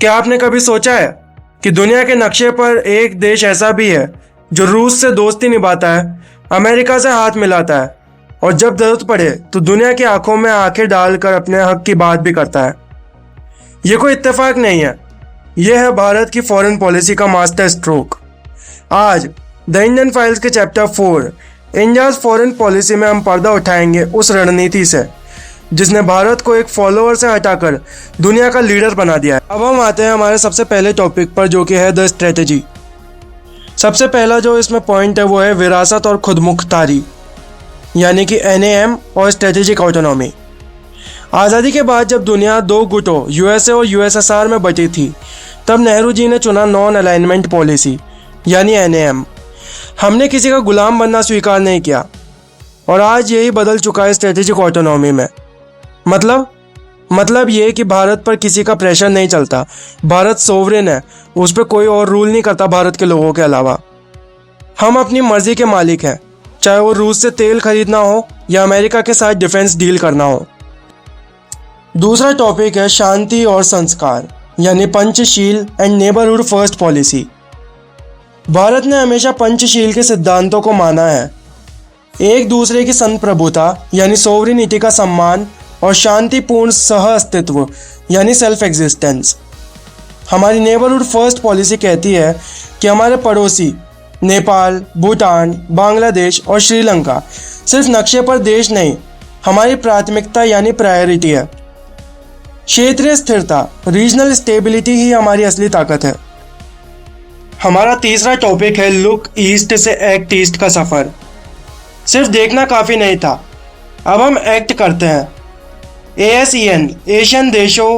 क्या आपने कभी सोचा है कि दुनिया के नक्शे पर एक देश ऐसा भी है जो रूस से दोस्ती निभाता है, अमेरिका से हाथ मिलाता है और जब जरूरत पड़े तो दुनिया की आंखों में आंखें डालकर अपने हक की बात भी करता है। ये कोई इत्तेफाक नहीं है, यह है भारत की फॉरेन पॉलिसी का मास्टर स्ट्रोक। आज द इंडियन फाइल्स के चैप्टर 4 इंडियाज फॉरेन पॉलिसी में हम पर्दा उठाएंगे उस रणनीति से जिसने भारत को एक फॉलोअर से हटाकर दुनिया का लीडर बना दिया है। अब हम आते हैं हमारे सबसे पहले टॉपिक पर, जो कि है द स्ट्रेटेजी। सबसे पहला जो इसमें पॉइंट है वो है विरासत और खुदमुख्तारी, यानी कि NAM और स्ट्रेटेजिक ऑटोनॉमी। आज़ादी के बाद जब दुनिया दो गुटों USA और USSR में बटी थी, तब नेहरू जी ने चुना नॉन अलाइनमेंट पॉलिसी यानी NAM। हमने किसी का गुलाम बनना स्वीकार नहीं किया और आज यही बदल चुका है स्ट्रेटेजिक ऑटोनॉमी में। मतलब ये कि भारत पर किसी का प्रेशर नहीं चलता। भारत सोवरेन है, उस पर कोई और रूल नहीं करता भारत के लोगों के अलावा। हम अपनी मर्जी के मालिक हैं, चाहे वो रूस से तेल खरीदना हो या अमेरिका के साथ डिफेंस डील करना हो। दूसरा टॉपिक है शांति और संस्कार, यानी Panchsheel and neighbourhood first policy. Bharat ने हमेशा पंचशील के सिद्धांतों को माना है। एक दूसरे की संप्रभुता यानी सोवरेनिटी का सम्मान और शांतिपूर्ण सह अस्तित्व यानी सेल्फ एग्जिस्टेंस। हमारी नेबरहुड फर्स्ट पॉलिसी कहती है कि हमारे पड़ोसी नेपाल, भूटान, बांग्लादेश और श्रीलंका सिर्फ नक्शे पर देश नहीं, हमारी प्राथमिकता यानी प्रायोरिटी है। क्षेत्रीय स्थिरता, रीजनल स्टेबिलिटी ही हमारी असली ताकत है। हमारा तीसरा टॉपिक है लुक ईस्ट से एक्ट ईस्ट का सफर। सिर्फ देखना काफी नहीं था, अब हम एक्ट करते हैं। ASEAN एशियन देशों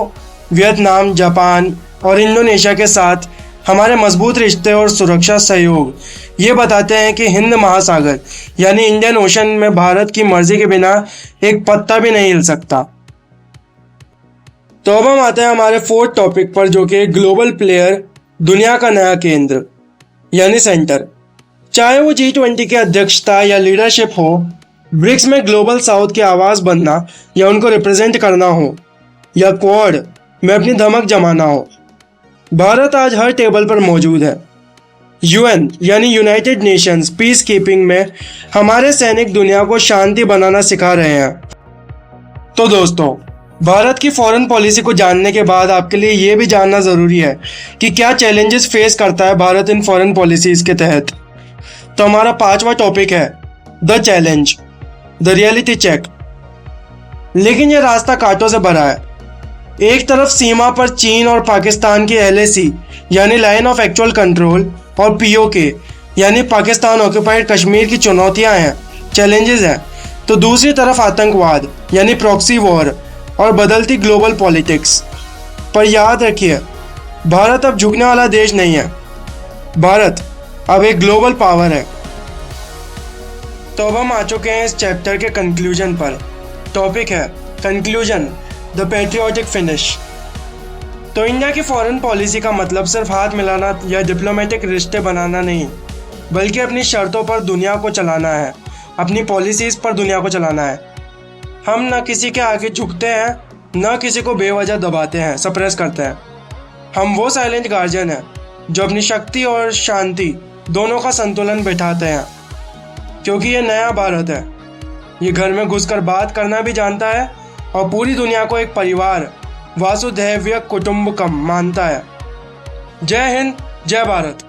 वियतनाम, जापान और इंडोनेशिया के साथ हमारे मजबूत रिश्ते और सुरक्षा सहयोग ये बताते हैं कि हिंद महासागर यानी इंडियन ओशन में भारत की मर्जी के बिना एक पत्ता भी नहीं हिल सकता। तो अब हम आते हैं हमारे फोर्थ टॉपिक पर, जो कि ग्लोबल प्लेयर, दुनिया का नया केंद्र यानी सेंटर। चाहे वो G20 की अध्यक्षता या लीडरशिप हो, ब्रिक्स में ग्लोबल साउथ की आवाज बनना या उनको रिप्रेजेंट करना हो, या क्वाड में अपनी धमक जमाना हो, भारत आज हर टेबल पर मौजूद है। UN यानी यूनाइटेड नेशंस पीस कीपिंग में हमारे सैनिक दुनिया को शांति बनाना सिखा रहे हैं। तो दोस्तों, भारत की फॉरेन पॉलिसी को जानने के बाद आपके लिए ये भी जानना जरूरी है कि क्या चैलेंजेस फेस करता है भारत इन फॉरेन पॉलिसीज के तहत। तो हमारा पांचवा टॉपिक है the challenge, the reality check. लेकिन यह रास्ता कांटों से भरा है। एक तरफ सीमा पर चीन और पाकिस्तान की LAC यानी लाइन ऑफ एक्चुअल कंट्रोल और POK यानी पाकिस्तान ऑक्युपाइड कश्मीर की चुनौतियां हैं, चैलेंजेस हैं। तो दूसरी तरफ आतंकवाद यानी प्रॉक्सी वॉर और बदलती ग्लोबल पॉलिटिक्स। पर याद रखिए, भारत अब झुकने वाला देश नहीं है, भारत अब एक ग्लोबल पावर है। तो अब हम आ चुके हैं इस चैप्टर के कंक्लूजन पर। टॉपिक है कंक्लूजन, द पैट्रियोटिक फिनिश। तो इंडिया की फॉरेन पॉलिसी का मतलब सिर्फ हाथ मिलाना या डिप्लोमेटिक रिश्ते बनाना नहीं, बल्कि अपनी शर्तों पर दुनिया को चलाना है, अपनी पॉलिसीज पर दुनिया को चलाना है। हम न किसी के आगे झुकते हैं, न किसी को बेवजह दबाते हैं, सप्रेस करते हैं। हम वो साइलेंट गार्जियन हैं जो अपनी शक्ति और शांति दोनों का संतुलन बिठाते हैं, क्योंकि ये नया भारत है। ये घर में घुसकर बात करना भी जानता है और पूरी दुनिया को एक परिवार, वासुधैव कुटुंबकम मानता है। जय हिंद, जय भारत।